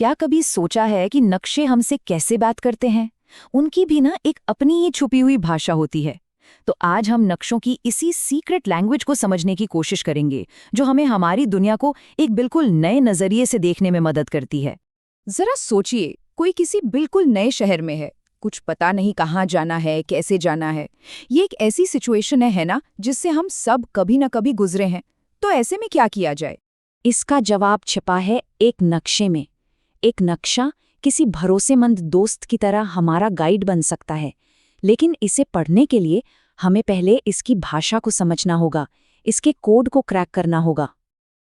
क्या कभी सोचा है कि नक्शे हमसे कैसे बात करते हैं? उनकी भी ना एक अपनी ही छुपी हुई भाषा होती है। तो आज हम नक्शों की इसी सीक्रेट लैंग्वेज को समझने की कोशिश करेंगे, जो हमें हमारी दुनिया को एक बिल्कुल नए नजरिए से देखने में मदद करती है। जरा सोचिए, कोई किसी बिल्कुल नए शहर में है, कुछ पता नहीं कहाँ जाना है, कैसे जाना है। ये एक ऐसी सिचुएशन है ना, जिससे हम सब कभी न कभी गुजरे हैं। तो ऐसे में क्या किया जाए? इसका जवाब छिपा है एक नक्शे में। एक नक्शा किसी भरोसेमंद दोस्त की तरह हमारा गाइड बन सकता है, लेकिन इसे पढ़ने के लिए हमें पहले इसकी भाषा को समझना होगा, इसके कोड को क्रैक करना होगा।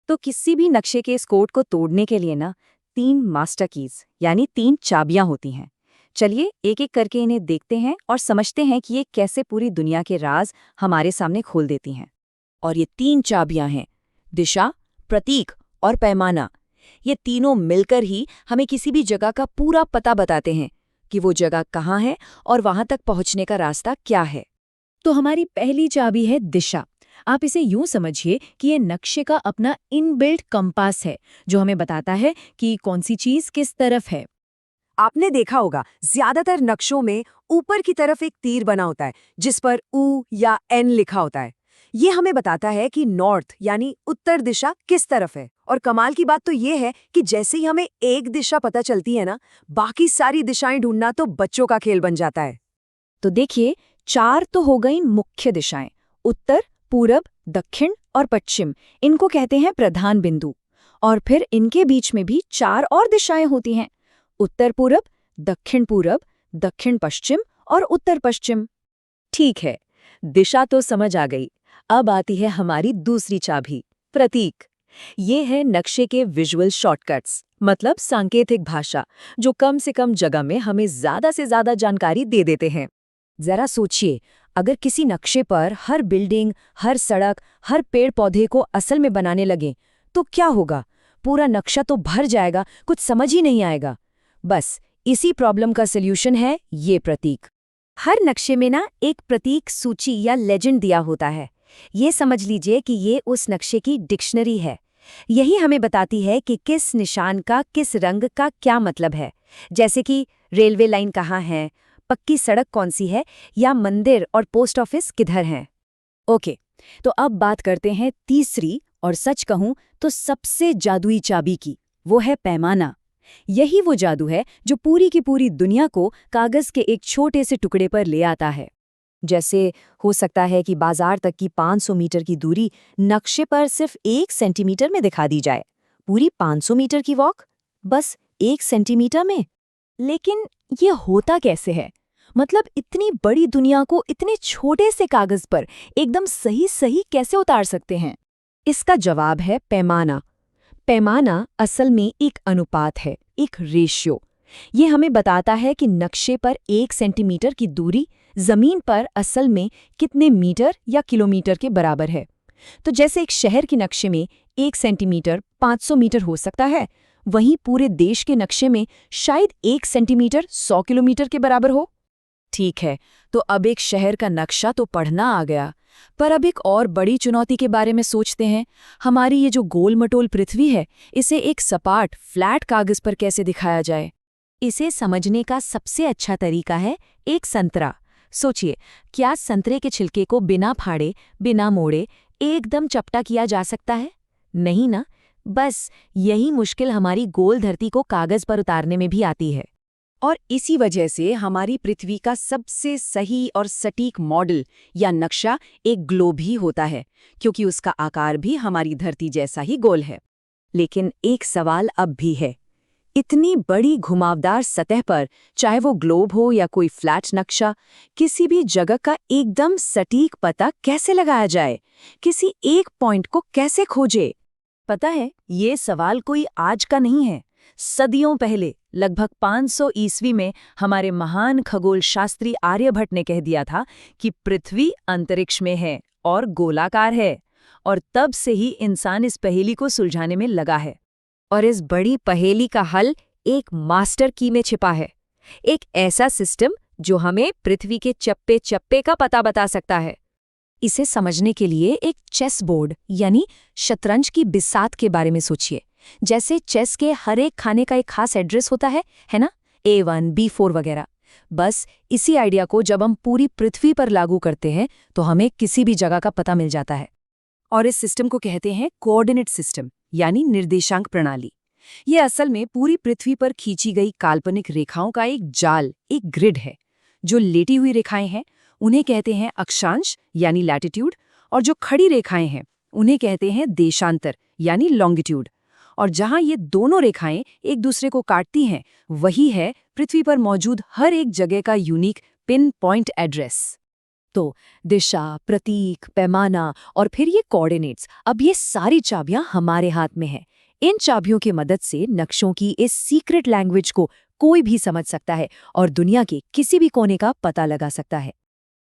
तो किसी भी नक्शे के इस कोड को तोड़ने के लिए ना 3 मास्टर कीज यानी 3 चाबियां होती हैं। चलिए एक एक करके इन्हें देखते हैं और समझते हैं कि ये कैसे पूरी दुनिया के राज हमारे सामने खोल देती हैं। और ये 3 चाबियां हैं दिशा, प्रतीक और पैमाना। ये तीनों मिलकर ही हमें किसी भी जगह का पूरा पता बताते हैं कि वो जगह कहाँ है और वहां तक पहुंचने का रास्ता क्या है। तो हमारी पहली चाबी है दिशा। आप इसे यूं समझिए कि ये नक्शे का अपना इनबिल्ट कंपास है, जो हमें बताता है कि कौन सी चीज किस तरफ है। आपने देखा होगा, ज्यादातर नक्शों में ऊपर की तरफ एक तीर बना होता है जिस पर ऊ या एन लिखा होता है। ये हमें बताता है कि नॉर्थ यानी उत्तर दिशा किस तरफ है। और कमाल की बात तो ये है कि जैसे ही हमें एक दिशा पता चलती है ना, बाकी सारी दिशाएं ढूंढना तो बच्चों का खेल बन जाता है। तो देखिए, 4 तो हो गई मुख्य दिशाएं, उत्तर, पूरब, दक्षिण और पश्चिम। इनको कहते हैं प्रधान बिंदु। और फिर इनके बीच में भी 4 और दिशाएं होती हैं, उत्तर पूरब, दक्षिण पश्चिम और उत्तर पश्चिम। ठीक है, दिशा तो समझ आ गई। अब आती है हमारी दूसरी चाबी, प्रतीक। ये है नक्शे के विजुअल शॉर्टकट्स, मतलब सांकेतिक भाषा, जो कम से कम जगह में हमें ज्यादा से ज्यादा जानकारी दे देते हैं। जरा सोचिए, अगर किसी नक्शे पर हर बिल्डिंग, हर सड़क, हर पेड़ पौधे को असल में बनाने लगे तो क्या होगा? पूरा नक्शा तो भर जाएगा, कुछ समझ ही नहीं आएगा। बस इसी प्रॉब्लम का सल्यूशन है ये प्रतीक। हर नक्शे में ना एक प्रतीक सूची या लेजेंड दिया होता है। ये समझ लीजिए कि ये उस नक्शे की डिक्शनरी है। यही हमें बताती है कि किस निशान का, किस रंग का क्या मतलब है। जैसे कि रेलवे लाइन कहाँ है, पक्की सड़क कौन सी है, या मंदिर और पोस्ट ऑफिस किधर हैं। ओके, तो अब बात करते हैं तीसरी और सच कहूं तो सबसे जादुई चाबी की। वो है पैमाना। यही वो जादू है जो पूरी की पूरी दुनिया को कागज के एक छोटे से टुकड़े पर ले आता है। जैसे हो सकता है कि बाजार तक की 500 मीटर की दूरी नक्शे पर सिर्फ 1 सेंटीमीटर में दिखा दी जाए। पूरी 500 मीटर की वॉक बस 1 सेंटीमीटर में। लेकिन ये होता कैसे है? मतलब इतनी बड़ी दुनिया को इतने छोटे से कागज पर एकदम सही सही कैसे उतार सकते हैं? इसका जवाब है पैमाना। पैमाना असल में एक अनुपात है, एक रेशियो। ये हमें बताता है कि नक्शे पर 1 सेंटीमीटर की दूरी जमीन पर असल में कितने मीटर या किलोमीटर के बराबर है। तो जैसे एक शहर के नक्शे में 1 सेंटीमीटर 500 मीटर हो सकता है, वहीं पूरे देश के नक्शे में शायद 1 सेंटीमीटर 100 किलोमीटर के बराबर हो। ठीक है, तो अब एक शहर का नक्शा तो पढ़ना आ गया, पर अब एक और बड़ी चुनौती के बारे में सोचते हैं। हमारी ये जो गोल-मटोल पृथ्वी है, इसे एक सपाट, फ्लैट कागज पर कैसे दिखाया जाए? इसे समझने का सबसे अच्छा तरीका है एक संतरा। सोचिए, क्या संतरे के छिलके को बिना फाड़े, बिना मोड़े एकदम चपटा किया जा सकता है? नहीं ना। बस यही मुश्किल हमारी गोल धरती को कागज पर उतारने में भी आती है। और इसी वजह से हमारी पृथ्वी का सबसे सही और सटीक मॉडल या नक्शा एक ग्लोब ही होता है, क्योंकि उसका आकार भी हमारी धरती जैसा ही गोल है। लेकिन एक सवाल अब भी है, इतनी बड़ी घुमावदार सतह पर, चाहे वो ग्लोब हो या कोई फ्लैट नक्शा, किसी भी जगह का एकदम सटीक पता कैसे लगाया जाए? किसी एक पॉइंट को कैसे खोजे? पता है, ये सवाल कोई आज का नहीं है। सदियों पहले, लगभग 500 ईस्वी में हमारे महान खगोल शास्त्री आर्यभट्ट ने कह दिया था कि पृथ्वी अंतरिक्ष में है और गोलाकार है। और तब से ही इंसान इस पहेली को सुलझाने में लगा है। और इस बड़ी पहेली का हल एक मास्टर की में छिपा है। एक ऐसा सिस्टम जो हमें पृथ्वी के चप्पे चप्पे का पता बता सकता है। इसे समझने के लिए एक चेस बोर्ड यानी शतरंज की बिसात के बारे में सोचिए। जैसे चेस के हर एक खाने का एक खास एड्रेस होता है ना, A1, B4 वगैरह। बस इसी आइडिया को जब हम पूरी पृथ्वी पर लागू करते हैं तो हमें किसी भी जगह का पता मिल जाता है। और इस सिस्टम को कहते हैं कोऑर्डिनेट सिस्टम, यानी निर्देशांक प्रणाली। ये असल में पूरी पृथ्वी पर खींची गई काल्पनिक रेखाओं का एक जाल, एक ग्रिड है। जो लेटी हुई रेखाएं हैं उन्हें कहते हैं अक्षांश यानी लैटिट्यूड, और जो खड़ी रेखाएं हैं उन्हें कहते हैं देशांतर यानी लॉन्गिट्यूड। और जहां ये दोनों रेखाएं एक दूसरे को काटती हैं वही है पृथ्वी पर मौजूद हर एक जगह का यूनिक पिन पॉइंट एड्रेस। तो दिशा, प्रतीक, पैमाना और फिर ये कोऑर्डिनेट्स, अब ये सारी चाबियां हमारे हाथ में हैं। इन चाबियों की मदद से नक्शों की इस सीक्रेट लैंग्वेज को कोई भी समझ सकता है और दुनिया के किसी भी कोने का पता लगा सकता है।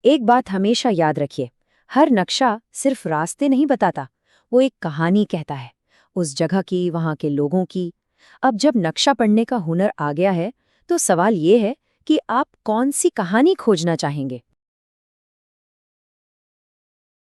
एक बात हमेशा याद रखिए, हर नक्शा सिर्फ रास्ते नहीं बताता, वो एक कहानी कहता है, उस जगह की, वहाँ के लोगों की। अब जब नक्शा पढ़ने का हुनर आ गया है तो सवाल ये है कि आप कौन सी कहानी खोजना चाहेंगे।